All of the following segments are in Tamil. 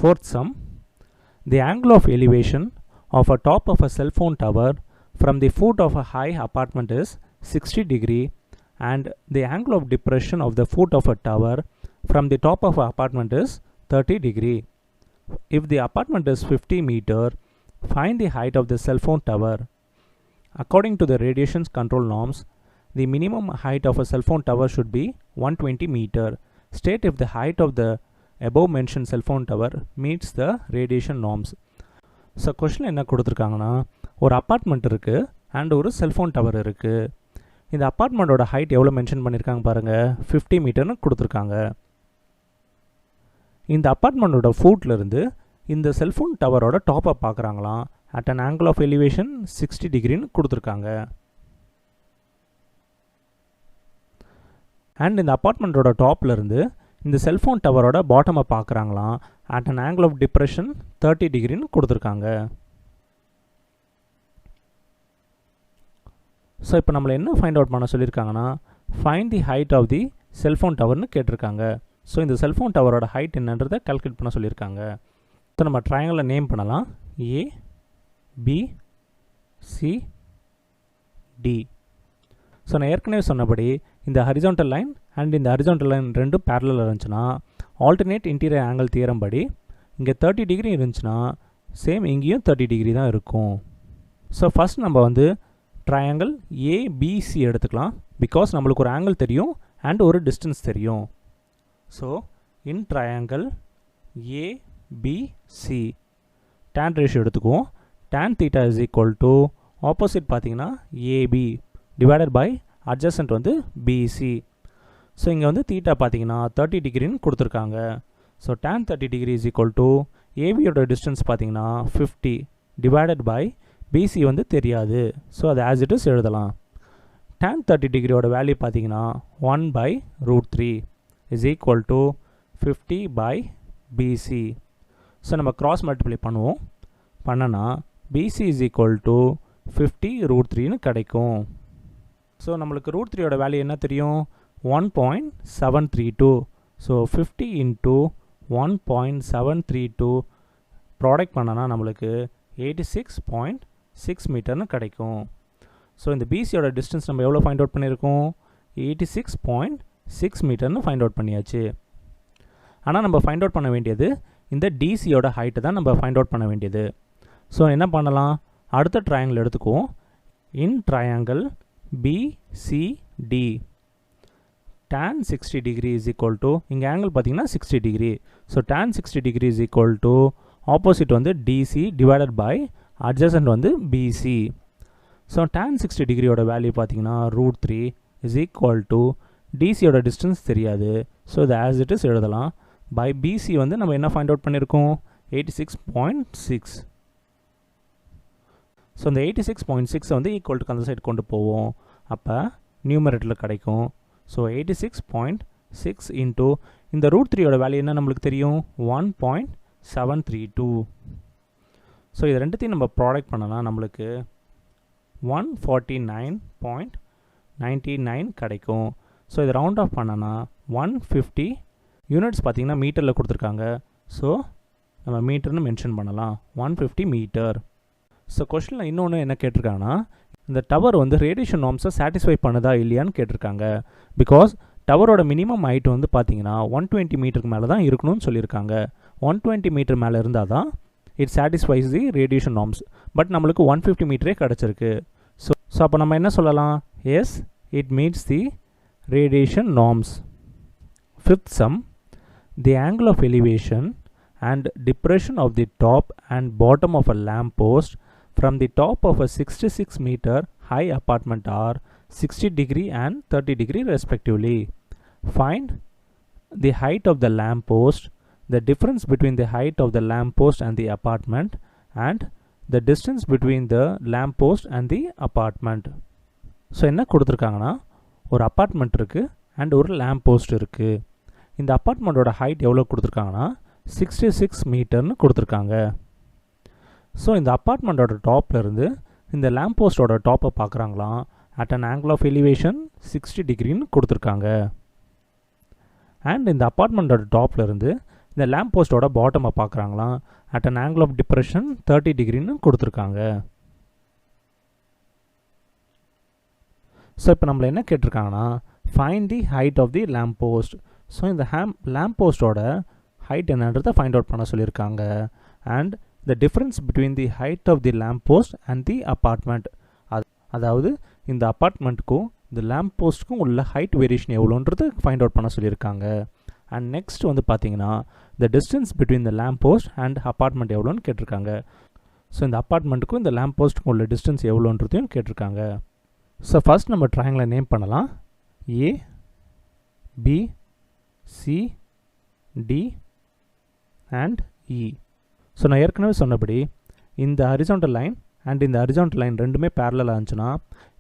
Fourth sum, the angle of elevation of a top of a cell phone tower from the foot of a high apartment is 60 degree and the angle of depression of the foot of a tower from the top of an apartment is 30 degree. If the apartment is 50 meter, find the height of the cell phone tower. According to the radiation control norms, the minimum height of a cell phone tower should be 120 meter. State if the height of the above mentioned cell phone tower meets the radiation norms. So கொஷினில் என்ன கொடுத்துருக்காங்கன்னா, ஒரு அப்பார்ட்மெண்ட் இருக்குது அண்ட் ஒரு செல்ஃபோன் டவர் இருக்குது. இந்த அப்பார்ட்மெண்ட்டோட ஹைட் எவ்வளோ மென்ஷன் பண்ணியிருக்காங்க பாருங்கள், 50 மீட்டர்னு கொடுத்துருக்காங்க. இந்த அப்பார்ட்மெண்ட்டோட ஃபூட்லேருந்து இந்த செல்ஃபோன் டவரோட டாப்பை பார்க்குறாங்களாம். At an angle of elevation 60 டிகிரின்னு கொடுத்துருக்காங்க. அண்ட் இந்த அப்பார்ட்மெண்ட்டோட டாப்லேருந்து இந்த செல்ஃபோன் டவரோட பாட்டமை பார்க்குறாங்களாம். At an angle of depression 30 டிகிரின்னு கொடுத்துருக்காங்க. ஸோ இப்போ நம்மளை என்ன ஃபைண்ட் அவுட் பண்ண சொல்லியிருக்காங்கன்னா, find the height of the cellphone டவர்னு கேட்டிருக்காங்க. ஸோ இந்த செல்ஃபோன் டவரோட ஹைட் என்னன்றதை கால்குலேட் பண்ண சொல்லியிருக்காங்க. ஸோ நம்ம ட்ரையாங்கிளை நேம் பண்ணலாம், A B C D. So நான் ஏற்கனவே சொன்னபடி இந்த ஹரிசாண்டல் லைன் அண்ட் இந்த ஹரிசாண்டல் லைன் ரெண்டும் பேரலல் இருந்துச்சுன்னா ஆல்டர்னேட் இன்டீரியர் ஆங்கிள் தியரம் படி இங்கே 30 டிகிரி இருந்துச்சுன்னா சேம் இங்கேயும் 30 டிகிரி தான் இருக்கும். ஸோ ஃபஸ்ட் நம்ம வந்து ட்ரையாங்கிள் ஏபிசி எடுத்துக்கலாம். பிகாஸ் நம்மளுக்கு ஒரு ஆங்கிள் தெரியும் அண்ட் ஒரு டிஸ்டன்ஸ் தெரியும். So in triangle ABC tan ratio எடுத்துக்குவோம். tan theta is equal to opposite பார்த்தீங்கன்னா ஏபி டிவைடட் பை அட்ஜசன்ட் வந்து பிசி. ஸோ இங்கே வந்து தீட்டா பார்த்தீங்கன்னா 30 டிகிரின்னு கொடுத்துருக்காங்க. So tan 30 degree is equal to ஏபியோட டிஸ்டன்ஸ் பார்த்தீங்கன்னா 50 டிவைடட் பை பிசி வந்து தெரியாது. ஸோ அது ஆஸ் இட் இஸ் எழுதலாம். tan 30 டிகிரியோட வேல்யூ பார்த்தீங்கன்னா 1/√3 is equal to 50 by BC. So நம்ம கிராஸ் மல்டிப்ளை பண்ணுவோம். பண்ணனா பிசி இஸ் ஈக்குவல் டு 50√3ன்னு கிடைக்கும். ஸோ நம்மளுக்கு √3யோட வேல்யூ என்ன தெரியும், 1.732. ஸோ 50 இன்ட்டு 1.732 ப்ராடக்ட் பண்ணனா நம்மளுக்கு 86.6 மீட்டர்னு கிடைக்கும். ஸோ இந்த பிசியோட டிஸ்டன்ஸ் நம்ம எவ்வளோ ஃபைண்ட் அவுட் பண்ணியிருக்கோம், 86.6 மீட்டர்னு ஃபைண்ட் அவுட் பண்ணியாச்சு. ஆனால் நம்ம ஃபைண்ட் அவுட் பண்ண வேண்டியது இந்த டிசியோட ஹைட்டு தான் நம்ம ஃபைண்ட் அவுட் பண்ண வேண்டியது. ஸோ என்ன பண்ணலாம், அடுத்த ட்ரையாங்கிள் எடுத்துக்குவோம். In triangle BCD tan 60 degree is equal to, இங்கே ஆங்கிள் பார்த்தீங்கன்னா 60 degree. So tan 60 degree is equal to opposite வந்து டிசி டிவைடட் பை அட்ஜசன்ட் வந்து பிசி. ஸோ tan 60 டிகிரியோட வேல்யூ பார்த்தீங்கன்னா √3 இஸ் ஈக்குவல் டு டிசியோட டிஸ்டன்ஸ் தெரியாது. ஸோ இது ஆஸ் இட் இஸ் எழுதலாம். பை பிசி வந்து நம்ம என்ன ஃபைண்ட் அவுட் பண்ணியிருக்கோம், 86.6. ஸோ இந்த 86.6 வந்து ஈக்குவல் டு அந்த சைடு கொண்டு போவோம். அப்போ நியூமரேட்டரில் கிடைக்கும். ஸோ 86.6 இன்ட்டு இந்த √3யோட வேல்யூ என்ன நம்மளுக்கு தெரியும், 1.732. ஸோ இது ரெண்டுத்தையும் நம்ம ப்ராடக்ட் பண்ணனா நம்மளுக்கு 149.99 கிடைக்கும். ஸோ இது ரவுண்ட் ஆஃப் பண்ணனா 150 யூனிட்ஸ் பார்த்தீங்கன்னா மீட்டரில் கொடுத்துருக்காங்க. ஸோ நம்ம மீட்டர்னு மென்ஷன் பண்ணலாம், 150 மீட்டர். ஸோ கொஷனில் இன்னொன்று என்ன கேட்டிருக்காங்கன்னா, இந்த டவர் வந்து ரேடியேஷன் நார்ம்ஸை சாட்டிஸ்ஃபை பண்ணுதா இல்லையான்னு கேட்டிருக்காங்க. பிகாஸ் டவரோட மினிமம் ஹைட் வந்து பார்த்தீங்கன்னா 120 மீட்டருக்கு மேலே தான் இருக்கணும்னு சொல்லியிருக்காங்க. 120 மீட்டர் மேலே இருந்தால் தான் it satisfies the radiation norms. But நம்மளுக்கு 150 மீட்டரே கிடச்சிருக்கு. ஸோ அப்போ நம்ம என்ன சொல்லலாம், S it meets the radiation norms. Fifth sum, the angle of elevation and depression of the top and bottom of a lamp post from the top of a 66 meter high apartment are 60 degree and 30 degree respectively. Find the height of the lamp post, the difference between the height of the lamp post and the apartment, and the distance between the lamp post and the apartment. So என்ன கொடுத்துருக்காங்கன்னா, ஒரு அப்பார்ட்மெண்ட் இருக்குது அண்ட் ஒரு லேம்ப் போஸ்ட் இருக்குது. இந்த அப்பார்ட்மெண்ட்டோட ஹைட் எவ்வளோ கொடுத்துருக்காங்கன்னா 66 மீட்டர்னு கொடுத்துருக்காங்க. ஸோ இந்த அப்பார்ட்மெண்ட்டோட டாப்லேருந்து இந்த லேம்ப் போஸ்ட்டோட டாப்பை பார்க்குறாங்களாம். At an angle of elevation 60 டிகிரின்னு கொடுத்துருக்காங்க. அண்ட் இந்த அப்பார்ட்மெண்ட்டோட டாப்லேருந்து இந்த லேம்ப் போஸ்ட்டோட பாட்டமை பார்க்குறாங்களாம். At an angle of depression 30 டிகிரின்னு கொடுத்துருக்காங்க. ஸோ இப்போ நம்மளை என்ன கேட்டிருக்காங்கன்னா, find the height of the lamp post. So இந்த லேம்ப் போஸ்ட்டோட ஹைட் என்னன்றதை ஃபைண்ட் அவுட் பண்ண சொல்லியிருக்காங்க. And the difference between the height of the lamp post and the apartment. அதாவது இந்த அப்பார்ட்மெண்ட்டுக்கும் இந்த லேம்ப் போஸ்ட்டுக்கும் உள்ள ஹைட் வேரியேஷன் எவ்வளோன்றது ஃபைண்ட் அவுட் பண்ண சொல்லியிருக்காங்க. அண்ட் நெக்ஸ்ட் வந்து பார்த்தீங்கன்னா the distance between the lamp post and apartment எவ்வளோன்னு கேட்டிருக்காங்க. ஸோ இந்த அப்பார்ட்மெண்ட்டுக்கும் இந்த லேம்ப் போஸ்ட்டுக்கும் உள்ள டிஸ்டன்ஸ் எவ்வளோன்றதையும் கேட்டிருக்காங்க. ஸோ ஃபஸ்ட் நம்ம ட்ரையாங்கிளை நேம் பண்ணலாம். A, B, C, D and E. So நான் ஏற்கனவே சொன்னபடி இந்த ஹரிசாண்டல் லைன் அண்ட் இந்த ஹரிசாண்டல் லைன் ரெண்டுமே பேரலாக இருந்துச்சுன்னா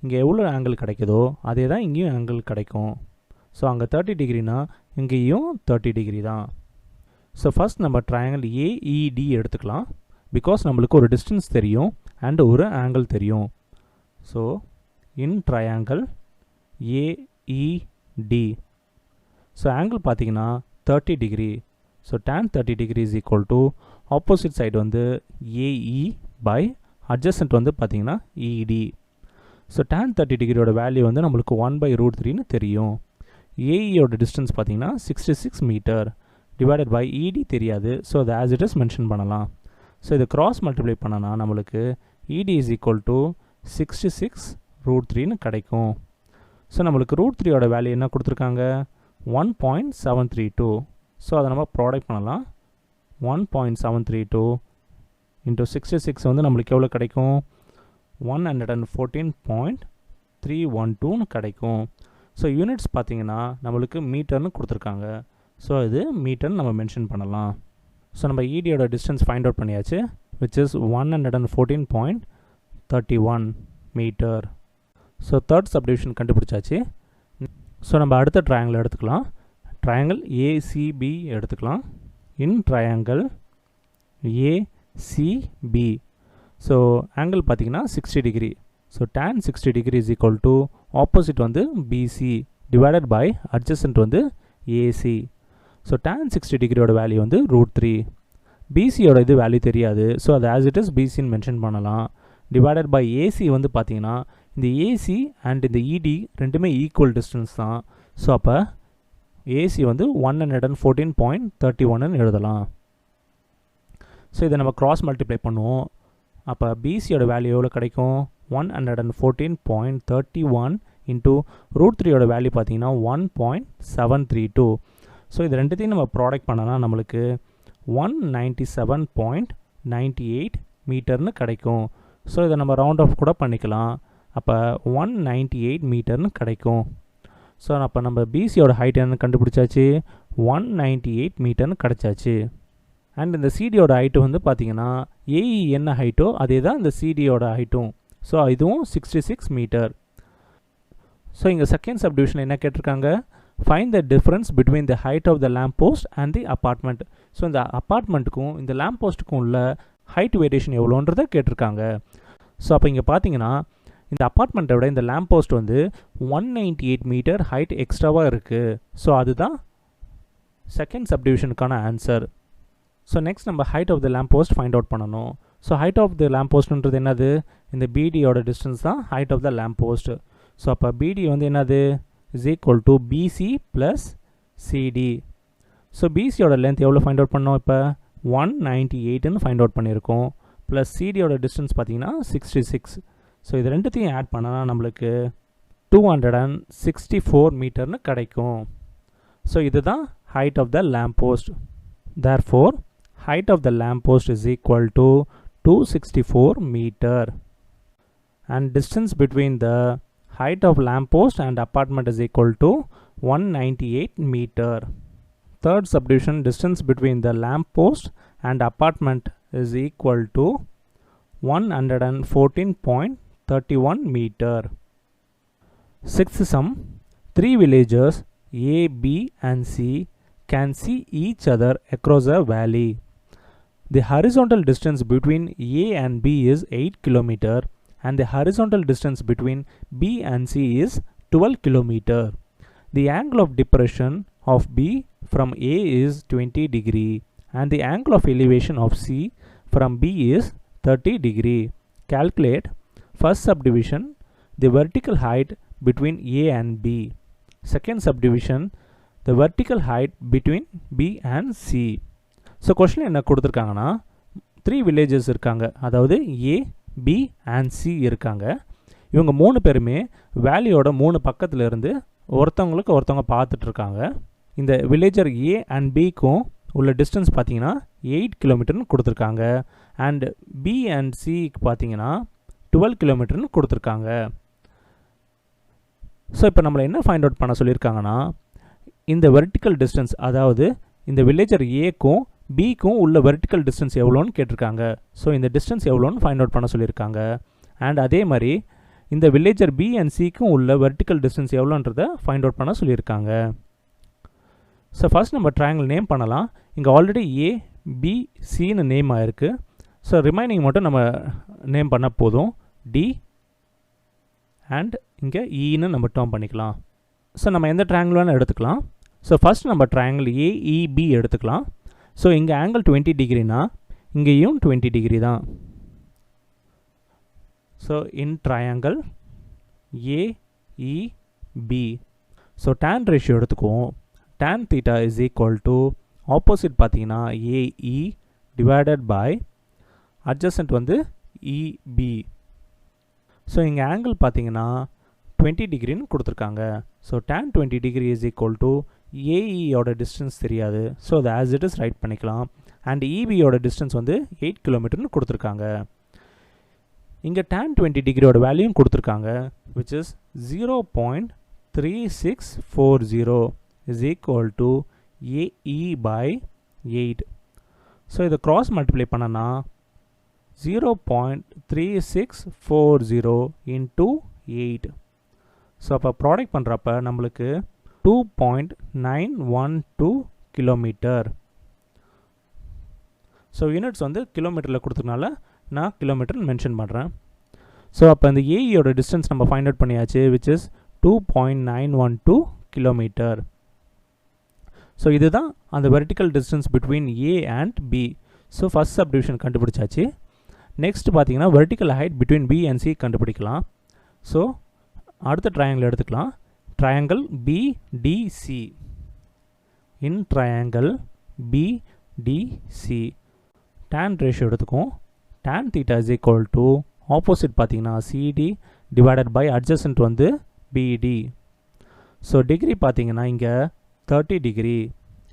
இங்கே எவ்வளோ ஆங்கிள் கிடைக்குதோ அதே தான் இங்கேயும் ஆங்கிள் கிடைக்கும். ஸோ அங்கே 30 டிகிரினா இங்கேயும் 30 டிகிரி தான். ஸோ ஃபஸ்ட் நம்ம ட்ரையாங்கிள் ஏஇடி எடுத்துக்கலாம். பிகாஸ் நம்மளுக்கு ஒரு டிஸ்டன்ஸ் தெரியும் அண்ட் ஒரு ஆங்கிள் தெரியும். So in triangle AED, so angle பார்த்தீங்கன்னா 30 degree. So tan 30 degree is equal to opposite side வந்து ஏஇ பை அட்ஜசன்ட் வந்து பார்த்தீங்கன்னா இடி. ஸோ tan 30 டிகிரியோட வேல்யூ வந்து நம்மளுக்கு 1/√3ன்னு தெரியும். ஏஇயோட டிஸ்டன்ஸ் பார்த்தீங்கன்னா 66 மீட்டர் டிவைடட் பை இடி தெரியாது. ஸோ அது ஆஸ் இட் இஸ் மென்ஷன் பண்ணலாம். ஸோ இது கிராஸ் மல்டிப்ளை பண்ணனா நம்மளுக்கு இடி இஸ் ஈக்குவல் டு 66√3ன்னு கிடைக்கும். ஸோ நம்மளுக்கு √3யோட வேல்யூ என்ன கொடுத்துருக்காங்க, 1.732. ஸோ அதை நம்ம ப்ராடக்ட் பண்ணலாம். 1.732 இன்ட்டு 66 வந்து நம்மளுக்கு எவ்வளோ கிடைக்கும், 114.312ன்னு கிடைக்கும். ஸோ யூனிட்ஸ் பார்த்தீங்கன்னா நம்மளுக்கு மீட்டர்னு கொடுத்துருக்காங்க. ஸோ இது மீட்டர்னு நம்ம மென்ஷன் பண்ணலாம். ஸோ நம்ம இடியோட டிஸ்டன்ஸ் ஃபைண்ட் அவுட் பண்ணியாச்சு, which is 114.31 metre. So third subdivision கண்டுபிடிச்சாச்சு. ஸோ நம்ம அடுத்த ட்ரையாங்கிள் எடுத்துக்கலாம். ட்ரையாங்கிள் ஏசிபி எடுத்துக்கலாம். In triangle ACB, so angle பார்த்தீங்கன்னா 60 degree. So tan 60 degree is equal to opposite வந்து பிசி டிவைடட் பை அட்ஜசன்ட் வந்து ஏசி. ஸோ tan 60 டிகிரியோட வேல்யூ வந்து √3. பிசியோட இது வேல்யூ தெரியாது. ஸோ அது ஆஸ் இட் இஸ் பிசின்னு மென்ஷன் பண்ணலாம். டிவைடட் பை ஏசி வந்து பார்த்தீங்கன்னா இந்த ஏசி அண்ட் இந்த இடி ரெண்டுமே ஈக்குவல் டிஸ்டன்ஸ் தான். ஸோ அப்போ ஏசி வந்து 114.31ன்னு எழுதலாம். ஸோ இதை நம்ம கிராஸ் மல்டிப்ளை பண்ணுவோம். அப்போ பிசியோட வேல்யூ எவ்வளோ கிடைக்கும், 114.31 இன்ட்டு √3யோட வேல்யூ பார்த்தீங்கன்னா 1.732. ஸோ இது ரெண்டுத்தையும் நம்ம ப்ராடக்ட் பண்ணனா நம்மளுக்கு 197.98 மீட்டர்னு கிடைக்கும். ஸோ இதை நம்ம ரவுண்ட் ஆஃப் கூட பண்ணிக்கலாம். அப்போ 198 மீட்டர்னு கிடைக்கும். ஸோ அப்போ நம்ம பிசியோட ஹைட் என்னன்னு கண்டுபிடிச்சாச்சு, 198 மீட்டர்னு கிடச்சாச்சு. அண்ட் இந்த சிடியோட ஹைட்டு வந்து பார்த்தீங்கன்னா ஏஇ என்ன ஹைட்டோ அதே தான் இந்த சிடியோட ஹைட்டும். ஸோ இதுவும் 66 மீட்டர். ஸோ இங்கே செகண்ட் சப்டிவிஷன் என்ன கேட்டிருக்காங்க, find the difference between the height of the lamp post and the apartment. So இந்த அப்பார்ட்மெண்ட்டுக்கும் இந்த லேம்ப் போஸ்ட்டுக்கும் உள்ள ஹைட் வேரியேஷன் எவ்வளோன்றதை கேட்டிருக்காங்க. ஸோ அப்போ இங்கே பார்த்தீங்கன்னா இந்த அப்பார்ட்மெண்ட்டை விட இந்த லேம்ப் போஸ்ட் வந்து 198 மீட்டர் ஹைட் எக்ஸ்ட்ராவாக இருக்குது. ஸோ அதுதான் செகண்ட் சப்டிவிஷனுக்கான ஆன்சர். ஸோ நெக்ஸ்ட் நம்ம height of the lamp post find out பண்ணணும். So height of the lamp போஸ்ட்ன்றது என்னது, இந்த பிடியோட டிஸ்டன்ஸ் தான் height of the lamp post. So அப்போ பிடி வந்து என்னது is equal to BC plus CD. So பிசியோட லென்த் எவ்வளோ ஃபைண்ட் அவுட் பண்ணோம், இப்போ 198ன்னு ஃபைண்ட் அவுட் பண்ணியிருக்கோம். ப்ளஸ் சிடியோட டிஸ்டன்ஸ் பார்த்தீங்கன்னா 66. ஸோ இது ரெண்டுத்தையும் ஆட் பண்ணால் நம்மளுக்கு 264 மீட்டர்னு கிடைக்கும். ஸோ இதுதான் height of the lamp post. Therefore height of the lamp post is equal to 264 meter and distance between the height of lamp post and apartment is equal to 198 meter. Third subdivision, distance between the lamp post and apartment is equal to 114.31 meter. Sixth sum, three villagers A, B and C can see each other across a valley. The horizontal distance between A and B is 8 km and the horizontal distance between B and C is 12 km. The angle of depression of B from A is 20 degree and the angle of elevation of C from B is 30 degree. Calculate first subdivision, the vertical height between A and B. Second subdivision, the vertical height between B and C. So question என்ன கொடுத்துருக்காங்கன்னா 3 villages இருக்காங்க, அதாவது A, B and C இருக்காங்க. இவங்க 3 பேருமே வேலியோட 3 பக்கத்தில் இருந்து ஒருத்தவங்களுக்கு ஒருத்தவங்க பார்த்துட்டு இருக்காங்க. இந்த வில்லேஜர் A and Bக்கும் உள்ள டிஸ்டன்ஸ் பார்த்தீங்கன்னா 8 கிலோமீட்டர்னு கொடுத்துருக்காங்க. அண்ட் B and Cக்கு பார்த்தீங்கன்னா 12 கிலோமீட்டர்னு கொடுத்துருக்காங்க. ஸோ இப்போ நம்மளை என்ன ஃபைண்ட் அவுட் பண்ண சொல்லியிருக்காங்கன்னா, இந்த வெர்டிக்கல் டிஸ்டன்ஸ், அதாவது இந்த வில்லேஜர் ஏக்கும் பிக்கும் உள்ள வெர்டிக்கல் டிஸ்டன்ஸ் எவ்வளோன்னு கேட்டிருக்காங்க. ஸோ இந்த டிஸ்டன்ஸ் எவ்வளோன்னு ஃபைண்ட் அவுட் பண்ண சொல்லியிருக்காங்க. அண்ட் அதே மாதிரி இந்த வில்லேஜர் பி அண்ட் சிக்கும் உள்ள வெர்டிக்கல் டிஸ்டன்ஸ் எவ்வளோன்றதை ஃபைண்ட் அவுட் பண்ண சொல்லியிருக்காங்க. ஸோ ஃபஸ்ட் நம்ம ட்ரையாங்கிள் நேம் பண்ணலாம். இங்கே ஆல்ரெடி ஏ பி சின்னு நேம் ஆகிருக்கு. ஸோ ரிமைனிங் மட்டும் நம்ம நேம் பண்ண போதும். டி அண்ட் இங்கே ஈன்னு நம்ம டேர்ம் பண்ணிக்கலாம். ஸோ நம்ம எந்த ட்ரையாங்கிள் வேணால் எடுத்துக்கலாம். ஸோ ஃபஸ்ட் நம்ம ட்ரையாங்கிள் ஏஇபி எடுத்துக்கலாம். ஸோ இங்கே ஆங்கிள் 20 டிகிரினா இங்கேயும் 20 டிகிரி தான். So in triangle AEB, so tan ratio எடுத்துக்குவோம். tan theta is equal to opposite பார்த்தீங்கன்னா ஏஇ டிவைடட் பை அட்ஜசன்ட் வந்து இபி. ஸோ இங்கே ஆங்கிள் பார்த்தீங்கன்னா 20 டிகிரின்னு கொடுத்துருக்காங்க. So tan 20 degree is equal to ஏஇயோட டிஸ்டன்ஸ் தெரியாது, ஸோ அதை ஆஸ் இட் இஸ் ரைட் பண்ணிக்கலாம். அண்ட் இபியோட டிஸ்டன்ஸ் வந்து 8 கிலோமீட்டர்னு கொடுத்துருக்காங்க. இங்கே tan 20 டிகிரியோட வேல்யூயும் கொடுத்துருக்காங்க, which is 0.3640 is equal to AE by 8. So இதை cross multiply பண்ணனா 0.3640 into 8. ஸோ அப்போ ப்ராடக்ட் பண்ணுறப்ப நம்மளுக்கு 2.912 கிலோமீட்டர். ஸோ யூனிட்ஸ் வந்து கிலோமீட்டரில் கொடுத்ததுனால நான் கிலோமீட்டர் மென்ஷன் பண்ணுறேன். ஸோ அப்போ இந்த ஏஇயோட டிஸ்டன்ஸ் நம்ம ஃபைண்ட் அவுட் பண்ணியாச்சு, விச் இஸ் 2.912 கிலோமீட்டர். ஸோ இதுதான் அந்த vertical distance between A and B. So first subdivision கண்டுபிடிச்சாச்சு. நெக்ஸ்ட் பார்த்தீங்கன்னா vertical height between B and C கண்டுபிடிக்கலாம். ஸோ அடுத்த ட்ரையாங்கிள் எடுத்துக்கலாம். Triangle BDC. In triangle BDC tan ratio எடுத்துக்கும். tan theta is equal to opposite பார்த்தீங்கன்னா சிடி டிவைடட் பை அட்ஜசன்ட் வந்து பிடி. ஸோ டிகிரி பார்த்தீங்கன்னா இங்கே 30 degree.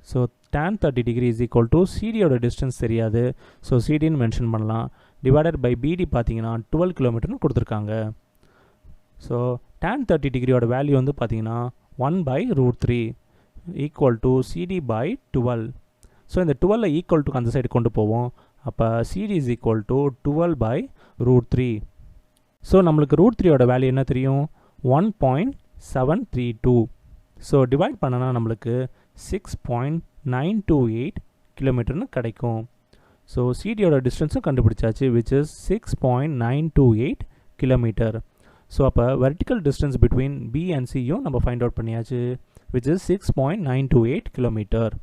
So tan 30 degree is equal to சிடியோட டிஸ்டன்ஸ் தெரியாது, ஸோ சிடின்னு மென்ஷன் பண்ணலாம். டிவைடட் பை பிடி பார்த்தீங்கன்னா 12 கிலோமீட்டர்னு கொடுத்துருக்காங்க. ஸோ tan 30 டிகிரியோட வேல்யூ வந்து பார்த்தீங்கன்னா 1/√3 equal to CD by 12. So இந்த 12 ஈக்குவல் டு அந்த சைடு கொண்டு போவோம். அப்போ CD is equal to 12/√3. So நம்மளுக்கு √3யோட வேல்யூ என்ன தெரியும், 1.732. ஸோ டிவைட் பண்ணனா நம்மளுக்கு 6.928 கிலோமீட்டர்னு கிடைக்கும். ஸோ சிடியோட டிஸ்டன்ஸும் கண்டுபிடிச்சாச்சு, விச் இஸ் 6.928 கிலோமீட்டர். ஸோ அப்போ vertical distance between B and சியும் நம்ம ஃபைண்ட் அவுட் பண்ணியாச்சு, விச் இஸ் 6.928 கிலோமீட்டர்.